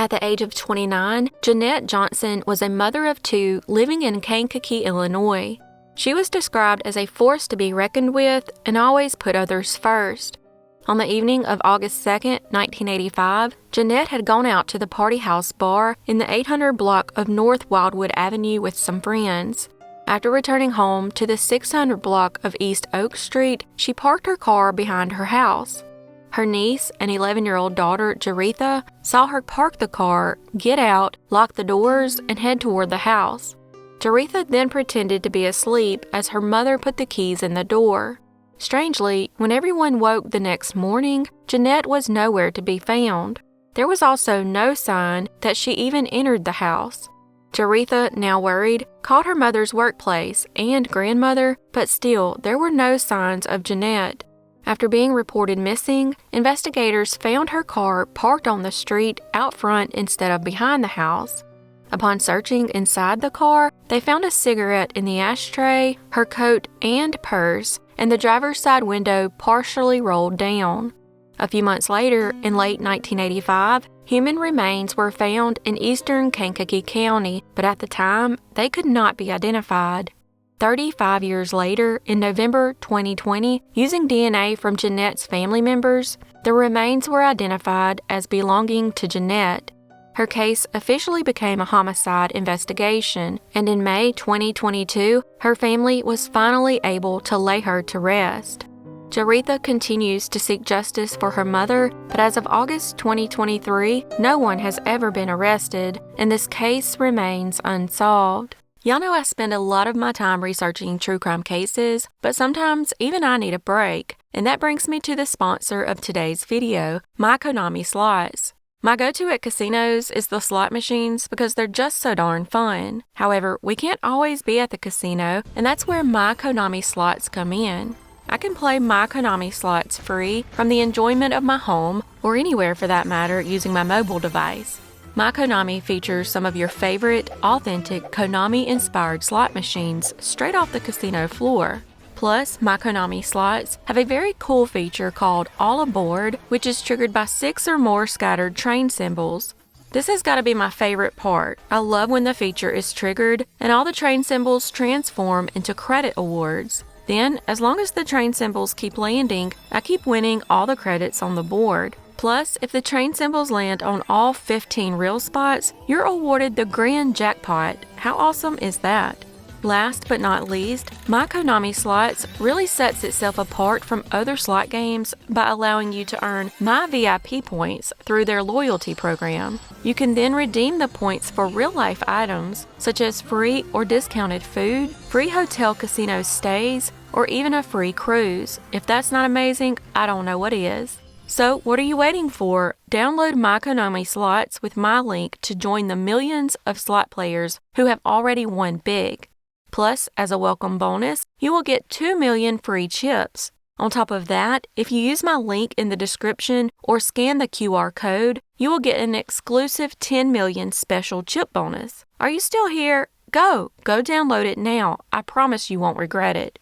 At the age of 29, Jannette Johnson was a mother of two living in Kankakee, Illinois. She was described as a force to be reckoned with and always put others first. On the evening of August 2, 1985, Jannette had gone out to the Party House bar in the 800 block of North Wildwood Avenue with some friends. After returning home to the 600 block of East Oak Street, she parked her car behind her house. Her niece and 11-year-old daughter, Jaretha, saw her park the car, get out, lock the doors, and head toward the house. Jaretha then pretended to be asleep as her mother put the keys in the door. Strangely, when everyone woke the next morning, Jannette was nowhere to be found. There was also no sign that she even entered the house. Jaretha, now worried, called her mother's workplace and grandmother, but still there were no signs of Jannette. After being reported missing, investigators found her car parked on the street out front instead of behind the house. Upon searching inside the car, they found a cigarette in the ashtray, her coat and purse, and the driver's side window partially rolled down. A few months later, in late 1985, human remains were found in eastern Kankakee County, but at the time, they could not be identified. 35 years later, in November 2020, using DNA from Jannette's family members, the remains were identified as belonging to Jannette. Her case officially became a homicide investigation, and in May 2022, her family was finally able to lay her to rest. Jaretha continues to seek justice for her mother, but as of August 2023, no one has ever been arrested, and this case remains unsolved. Y'all know I spend a lot of my time researching true crime cases, but sometimes even I need a break, and that brings me to the sponsor of today's video, MyKonami Slots. My go-to at casinos is the slot machines because they're just so darn fun. However, we can't always be at the casino, and that's where MyKonami Slots come in. I can play MyKonami Slots free from the enjoyment of my home, or anywhere for that matter, using my mobile device. MyKonami features some of your favorite, authentic Konami-inspired slot machines straight off the casino floor. Plus, MyKonami Slots have a very cool feature called All Aboard, which is triggered by 6 or more scattered train symbols. This has got to be my favorite part. I love when the feature is triggered and all the train symbols transform into credit awards. Then, as long as the train symbols keep landing, I keep winning all the credits on the board. Plus, if the train symbols land on all 15 real spots, you're awarded the grand jackpot. How awesome is that? Last but not least, MyKonami Slots really sets itself apart from other slot games by allowing you to earn MyVIP points through their loyalty program. You can then redeem the points for real-life items such as free or discounted food, free hotel casino stays, or even a free cruise. If that's not amazing, I don't know what is. So, what are you waiting for? Download MyKonami Slots with my link to join the millions of slot players who have already won big. Plus, as a welcome bonus, you will get 2 million free chips. On top of that, if you use my link in the description or scan the QR code, you will get an exclusive 10 million special chip bonus. Are you still here? Go download it now. I promise you won't regret it.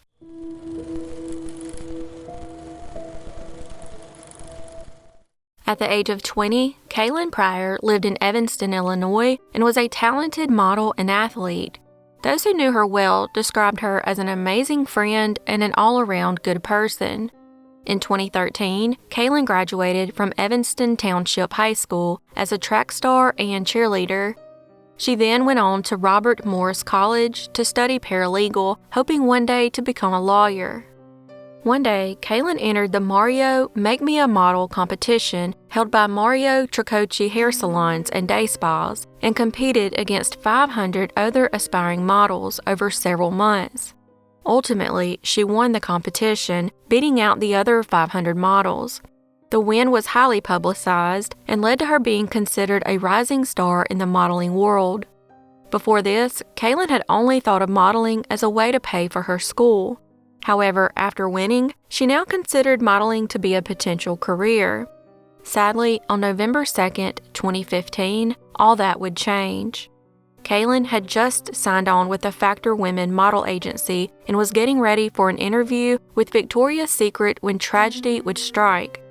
At the age of 20, Kaylyn Pryor lived in Livingston, Illinois, and was a talented model and athlete. Those who knew her well described her as an amazing friend and an all-around good person. In 2013, Kaylyn graduated from Livingston Township High School as a track star and cheerleader. She then went on to Robert Morris College to study paralegal, hoping one day to become a lawyer. One day, Kaylyn entered the Mario Make Me a Model competition held by Mario Tricoci Hair Salons and Day Spas and competed against 500 other aspiring models over several months. Ultimately, she won the competition, beating out the other 500 models. The win was highly publicized and led to her being considered a rising star in the modeling world. Before this, Kaylyn had only thought of modeling as a way to pay for her school. However, after winning, she now considered modeling to be a potential career. Sadly, on November 2, 2015, all that would change. Kaylyn had just signed on with the Factor Women model agency and was getting ready for an interview with Victoria's Secret when tragedy would strike.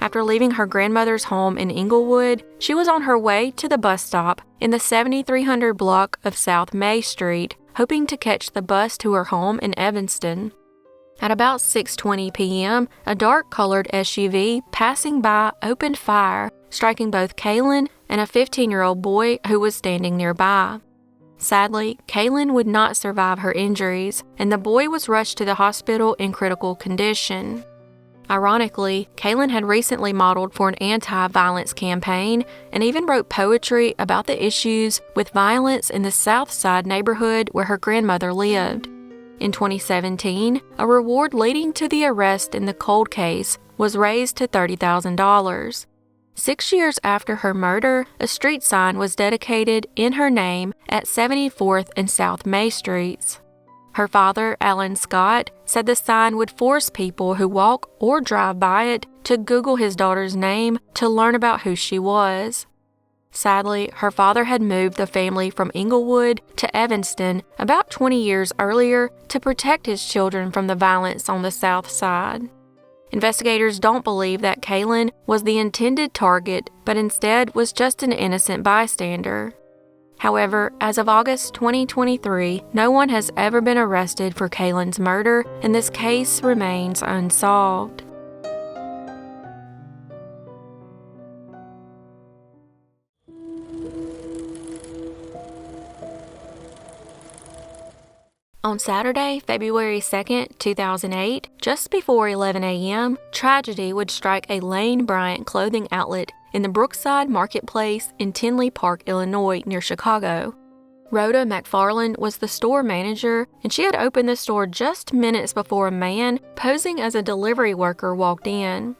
After leaving her grandmother's home in Inglewood, she was on her way to the bus stop in the 7300 block of South May Street, hoping to catch the bus to her home in Evanston. At about 6:20 p.m., a dark-colored SUV passing by opened fire, striking both Kaylyn and a 15-year-old boy who was standing nearby. Sadly, Kaylyn would not survive her injuries, and the boy was rushed to the hospital in critical condition. Ironically, Kaylyn had recently modeled for an anti-violence campaign and even wrote poetry about the issues with violence in the South Side neighborhood where her grandmother lived. In 2017, a reward leading to the arrest in the cold case was raised to $30,000. 6 years after her murder, a street sign was dedicated in her name at 74th and South May Streets. Her father, Alan Scott, said the sign would force people who walk or drive by it to Google his daughter's name to learn about who she was. Sadly, her father had moved the family from Inglewood to Evanston about 20 years earlier to protect his children from the violence on the South Side. Investigators don't believe that Kaylyn was the intended target, but instead was just an innocent bystander. However, as of August 2023, no one has ever been arrested for Kaylyn's murder, and this case remains unsolved. On Saturday, February 2, 2008, just before 11 a.m., tragedy would strike a Lane Bryant clothing outlet in the Brookside Marketplace in Tinley Park, Illinois, near Chicago. Rhoda McFarland was the store manager, and she had opened the store just minutes before a man posing as a delivery worker walked in.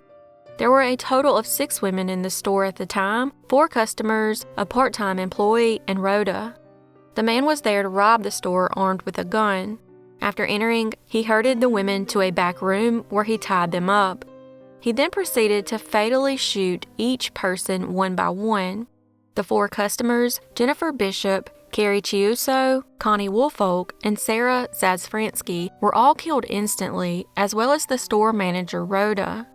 There were a total of 6 women in the store at the time, 4 customers, a part-time employee, and Rhoda. The man was there to rob the store armed with a gun. After entering, he herded the women to a back room where he tied them up. He then proceeded to fatally shoot each person one by one. The 4 customers, Jennifer Bishop, Carrie Chiuso, Connie Woolfolk, and Sarah Zazfransky, were all killed instantly, as well as the store manager, Rhoda.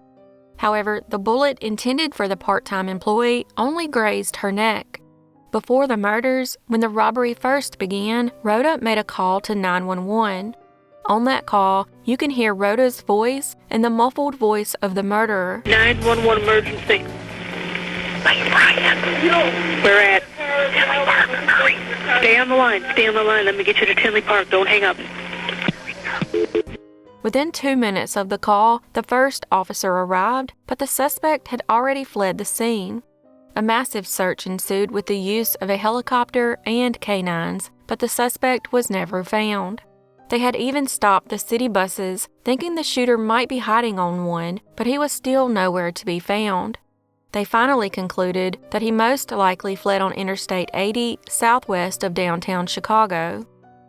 However, the bullet intended for the part-time employee only grazed her neck. Before the murders, when the robbery first began, Rhoda made a call to 911. On that call, you can hear Rhoda's voice and the muffled voice of the murderer. 911 emergency. Bryant. We're at Tinley Park. Hurry. Stay on the line. Stay on the line. Let me get you to Tinley Park. Don't hang up. Within 2 minutes of the call, the first officer arrived, but the suspect had already fled the scene. A massive search ensued with the use of a helicopter and canines, but the suspect was never found. They had even stopped the city buses, thinking the shooter might be hiding on one, but he was still nowhere to be found. They finally concluded that he most likely fled on Interstate 80 southwest of downtown Chicago.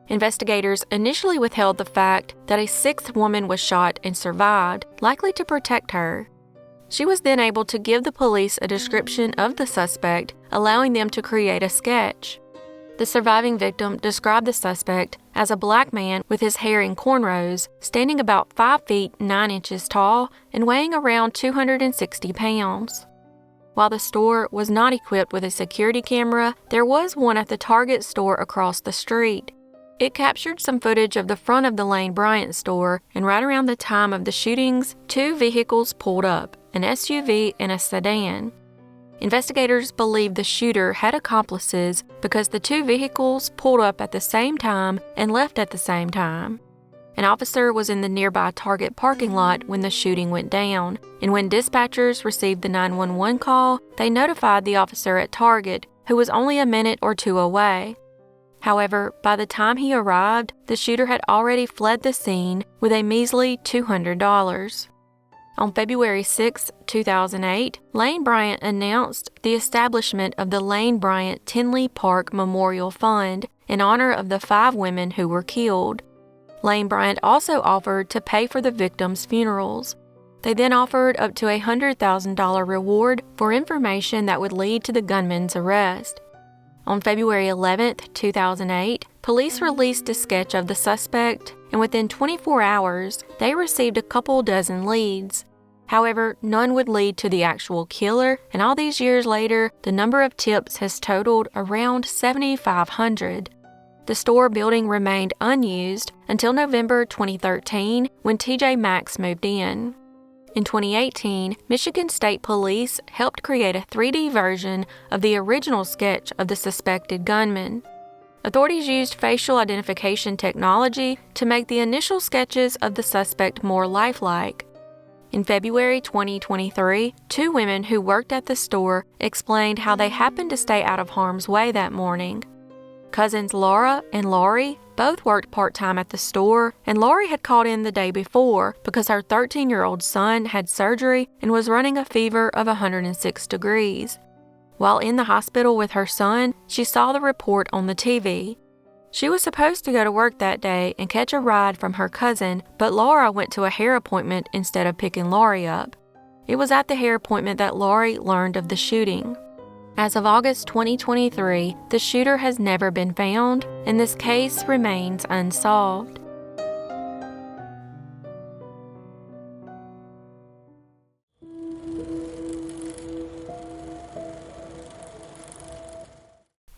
Investigators initially withheld the fact that a 6th woman was shot and survived, likely to protect her. She was then able to give the police a description of the suspect, allowing them to create a sketch. The surviving victim described the suspect as a black man with his hair in cornrows, standing about 5 feet 9 inches tall and weighing around 260 pounds. While the store was not equipped with a security camera, there was one at the Target store across the street. It captured some footage of the front of the Lane Bryant store, and right around the time of the shootings, 2 vehicles pulled up, an SUV and a sedan. Investigators believe the shooter had accomplices because the 2 vehicles pulled up at the same time and left at the same time. An officer was in the nearby Target parking lot when the shooting went down, and when dispatchers received the 911 call, they notified the officer at Target, who was only a minute or 2 away. However, by the time he arrived, the shooter had already fled the scene with a measly $200. On February 6, 2008, Lane Bryant announced the establishment of the Lane Bryant Tinley Park Memorial Fund in honor of the 5 women who were killed. Lane Bryant also offered to pay for the victims' funerals. They then offered up to a $100,000 reward for information that would lead to the gunman's arrest. On February 11, 2008, police released a sketch of the suspect, and within 24 hours, they received a couple dozen leads. However, none would lead to the actual killer, and all these years later, the number of tips has totaled around 7,500. The store building remained unused until November 2013 when TJ Maxx moved in. In 2018, Michigan State Police helped create a 3D version of the original sketch of the suspected gunman. Authorities used facial identification technology to make the initial sketches of the suspect more lifelike. In February 2023, two women who worked at the store explained how they happened to stay out of harm's way that morning. Cousins Laura and Laurie both worked part-time at the store, and Laurie had called in the day before because her 13-year-old son had surgery and was running a fever of 106 degrees. While in the hospital with her son, she saw the report on the TV. She was supposed to go to work that day and catch a ride from her cousin, but Laura went to a hair appointment instead of picking Laurie up. It was at the hair appointment that Laurie learned of the shooting. As of August 2023, the shooter has never been found, and this case remains unsolved.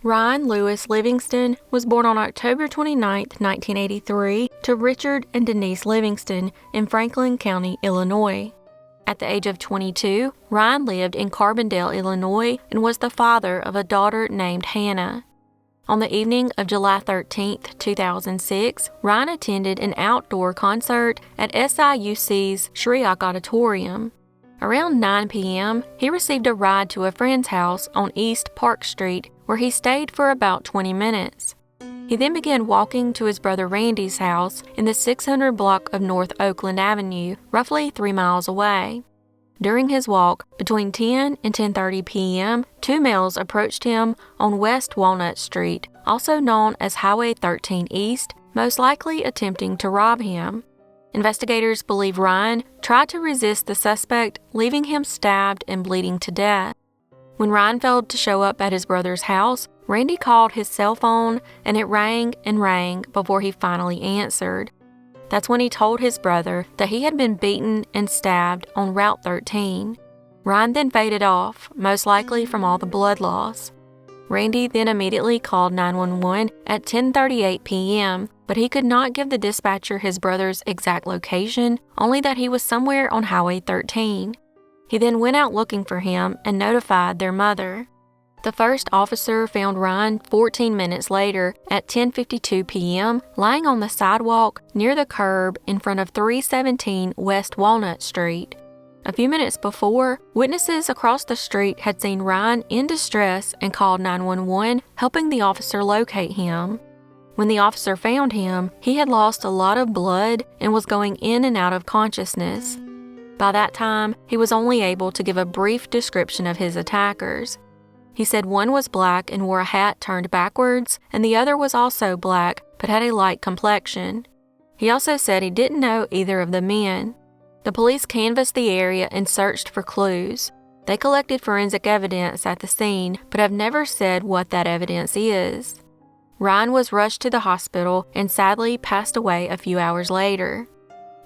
Ryan Lewis Livingston was born on October 29, 1983, to Richard and Denise Livingston in Franklin County, Illinois. At the age of 22, Ryan lived in Carbondale, Illinois, and was the father of a daughter named Hannah. On the evening of July 13, 2006, Ryan attended an outdoor concert at SIUC's Shryock Auditorium. Around 9 p.m., he received a ride to a friend's house on East Park Street, where he stayed for about 20 minutes. He then began walking to his brother Randy's house in the 600 block of North Oakland Avenue, roughly 3 miles away. During his walk, between 10 and 10:30 p.m., two males approached him on West Walnut Street, also known as Highway 13 East, most likely attempting to rob him. Investigators believe Ryan tried to resist the suspect, leaving him stabbed and bleeding to death. When Ryan failed to show up at his brother's house, Randy called his cell phone, and it rang and rang before he finally answered. That's when he told his brother that he had been beaten and stabbed on Route 13. Ryan then faded off, most likely from all the blood loss. Randy then immediately called 911 at 10:38 p.m., but he could not give the dispatcher his brother's exact location, only that he was somewhere on Highway 13. He then went out looking for him and notified their mother. The first officer found Ryan 14 minutes later at 10:52 p.m. lying on the sidewalk near the curb in front of 317 West Walnut Street. A few minutes before, witnesses across the street had seen Ryan in distress and called 911, helping the officer locate him. When the officer found him, he had lost a lot of blood and was going in and out of consciousness. By that time, he was only able to give a brief description of his attackers. He said one was black and wore a hat turned backwards, and the other was also black but had a light complexion. He also said he didn't know either of the men. The police canvassed the area and searched for clues. They collected forensic evidence at the scene, but have never said what that evidence is. Ryan was rushed to the hospital and sadly passed away a few hours later.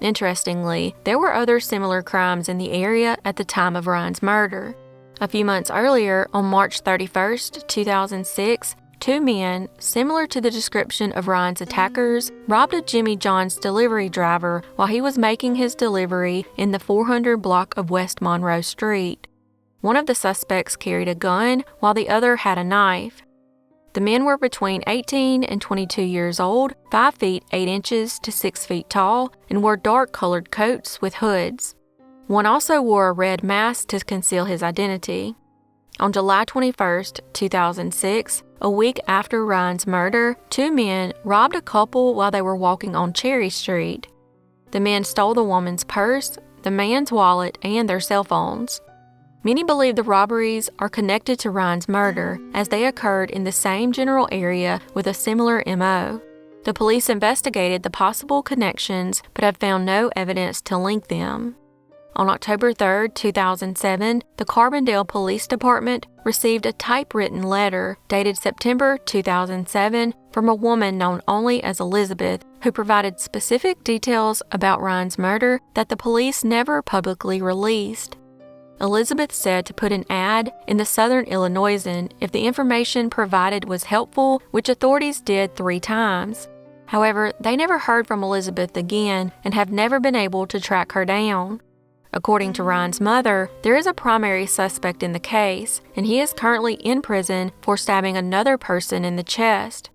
Interestingly, there were other similar crimes in the area at the time of Ryan's murder. A few months earlier, on March 31, 2006, two men, similar to the description of Ryan's attackers, robbed a Jimmy John's delivery driver while he was making his delivery in the 400 block of West Monroe Street. One of the suspects carried a gun while the other had a knife. The men were between 18 and 22 years old, 5 feet 8 inches to 6 feet tall, and wore dark-colored coats with hoods. One also wore a red mask to conceal his identity. On July 21, 2006, a week after Ryan's murder, two men robbed a couple while they were walking on Cherry Street. The men stole the woman's purse, the man's wallet, and their cell phones. Many believe the robberies are connected to Ryan's murder, as they occurred in the same general area with a similar MO. The police investigated the possible connections but have found no evidence to link them. On October 3, 2007, the Carbondale Police Department received a typewritten letter dated September 2007 from a woman known only as Elizabeth, who provided specific details about Ryan's murder that the police never publicly released. Elizabeth said to put an ad in the Southern Illinoisan if the information provided was helpful, which authorities did 3 times. However, they never heard from Elizabeth again and have never been able to track her down. According to Ryan's mother, there is a primary suspect in the case, and he is currently in prison for stabbing another person in the chest.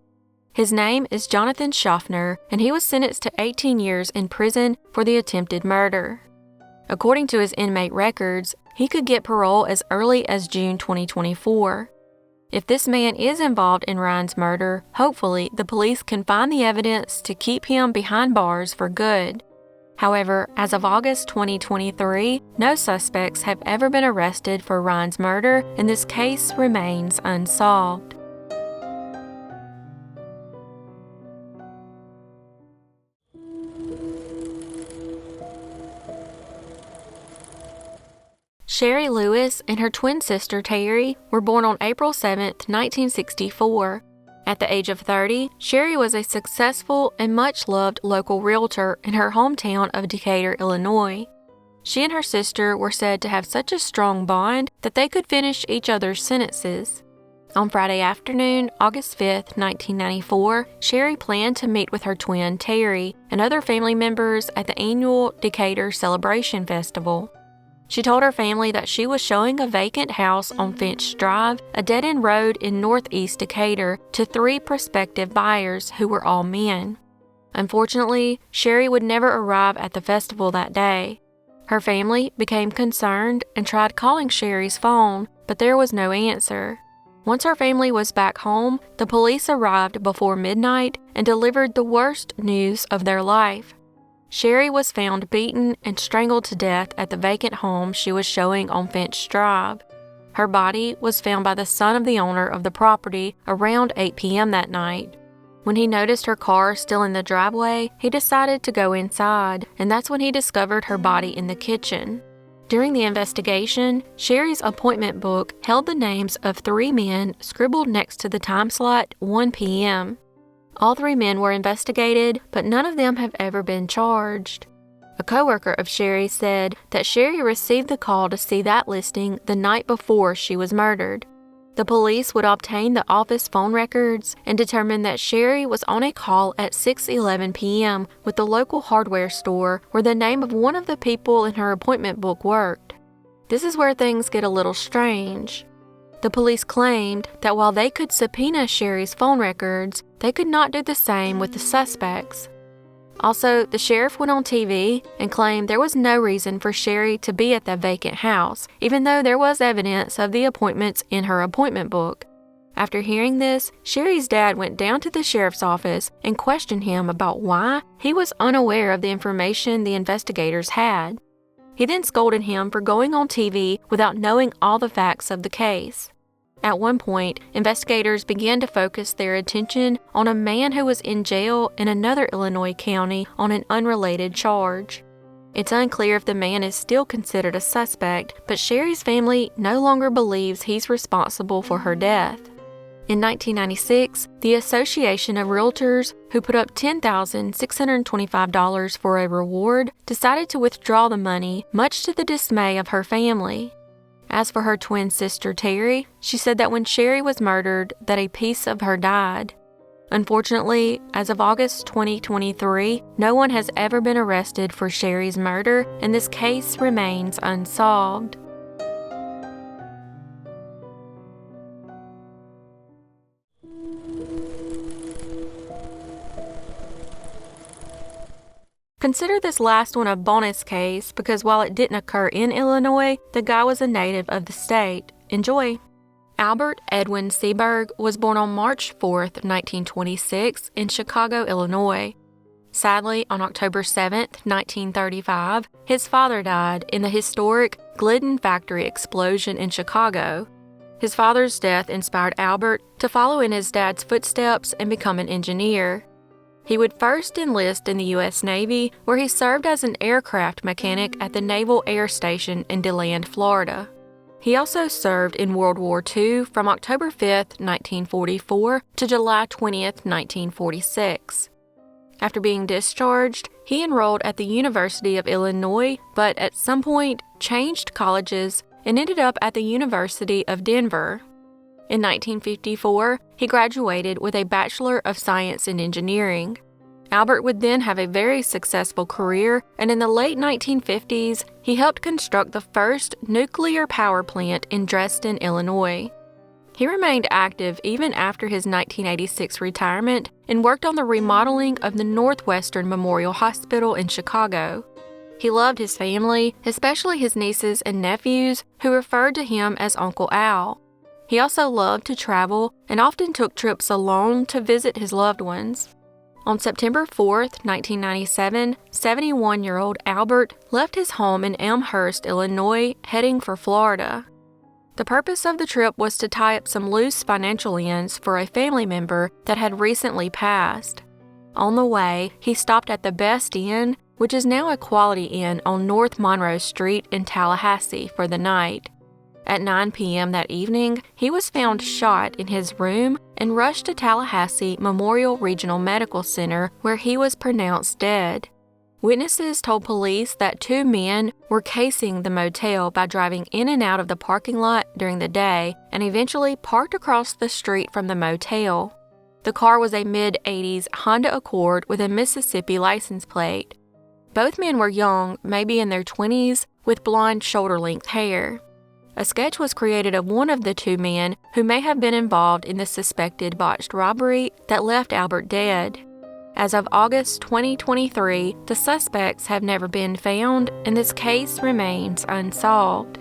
His name is Jonathan Schaffner, and he was sentenced to 18 years in prison for the attempted murder. According to his inmate records, he could get parole as early as June 2024. If this man is involved in Ryan's murder, hopefully the police can find the evidence to keep him behind bars for good. However, as of August 2023, no suspects have ever been arrested for Ryan's murder, and this case remains unsolved. Sherry Lewis and her twin sister Terry were born on April 7, 1964. At the age of 30, Sherry was a successful and much-loved local realtor in her hometown of Decatur, Illinois. She and her sister were said to have such a strong bond that they could finish each other's sentences. On Friday afternoon, August 5, 1994, Sherry planned to meet with her twin Terry and other family members at the annual Decatur Celebration Festival. She told her family that she was showing a vacant house on Finch Drive, a dead-end road in northeast Decatur, to 3 prospective buyers who were all men. Unfortunately, Sherry would never arrive at the festival that day. Her family became concerned and tried calling Sherry's phone, but there was no answer. Once her family was back home, the police arrived before midnight and delivered the worst news of their life. Sherry was found beaten and strangled to death at the vacant home she was showing on Finch Drive. Her body was found by the son of the owner of the property around 8 p.m. that night. When he noticed her car still in the driveway, he decided to go inside, and that's when he discovered her body in the kitchen. During the investigation, Sherry's appointment book held the names of 3 men scribbled next to the time slot 1 p.m. All 3 men were investigated, but none of them have ever been charged. A coworker of Sherry said that Sherry received the call to see that listing the night before she was murdered. The police would obtain the office phone records and determine that Sherry was on a call at 6:11 p.m. with the local hardware store where the name of one of the people in her appointment book worked. This is where things get a little strange. The police claimed that while they could subpoena Sherry's phone records, they could not do the same with the suspects. Also, the sheriff went on TV and claimed there was no reason for Sherry to be at that vacant house, even though there was evidence of the appointments in her appointment book. After hearing this, Sherry's dad went down to the sheriff's office and questioned him about why he was unaware of the information the investigators had. He then scolded him for going on TV without knowing all the facts of the case. At one point, investigators began to focus their attention on a man who was in jail in another Illinois county on an unrelated charge. It's unclear if the man is still considered a suspect, but Sherry's family no longer believes he's responsible for her death. In 1996, the Association of Realtors, who put up $10,625 for a reward, decided to withdraw the money, much to the dismay of her family. As for her twin sister Terry, she said that when Sherry was murdered, that a piece of her died. Unfortunately, as of August 2023, no one has ever been arrested for Sherry's murder, and this case remains unsolved. Consider this last one a bonus case because while it didn't occur in Illinois, the guy was a native of the state. Enjoy! Albert Edwin Seaburg was born on March 4, 1926, in Chicago, Illinois. Sadly, on October 7, 1935, his father died in the historic Glidden factory explosion in Chicago. His father's death inspired Albert to follow in his dad's footsteps and become an engineer. He would first enlist in the U.S. Navy, where he served as an aircraft mechanic at the Naval Air Station in DeLand, Florida. He also served in World War II from October 5, 1944 to July 20, 1946. After being discharged, he enrolled at the University of Illinois, but at some point changed colleges and ended up at the University of Denver. In 1954, he graduated with a Bachelor of Science in Engineering. Albert would then have a very successful career, and in the late 1950s, he helped construct the first nuclear power plant in Dresden, Illinois. He remained active even after his 1986 retirement and worked on the remodeling of the Northwestern Memorial Hospital in Chicago. He loved his family, especially his nieces and nephews, who referred to him as Uncle Al. He also loved to travel and often took trips alone to visit his loved ones. On September 4, 1997, 71-year-old Albert left his home in Elmhurst, Illinois, heading for Florida. The purpose of the trip was to tie up some loose financial ends for a family member that had recently passed. On the way, he stopped at the Best Inn, which is now a Quality Inn on North Monroe Street in Tallahassee, for the night. At 9 p.m. that evening, he was found shot in his room and rushed to Tallahassee Memorial Regional Medical Center, where he was pronounced dead. Witnesses told police that 2 men were casing the motel by driving in and out of the parking lot during the day and eventually parked across the street from the motel. The car was a mid-'80s Honda Accord with a Mississippi license plate. Both men were young, maybe in their 20s, with blonde shoulder-length hair. A sketch was created of one of the 2 men who may have been involved in the suspected botched robbery that left Albert dead. As of August 2023, the suspects have never been found, and this case remains unsolved.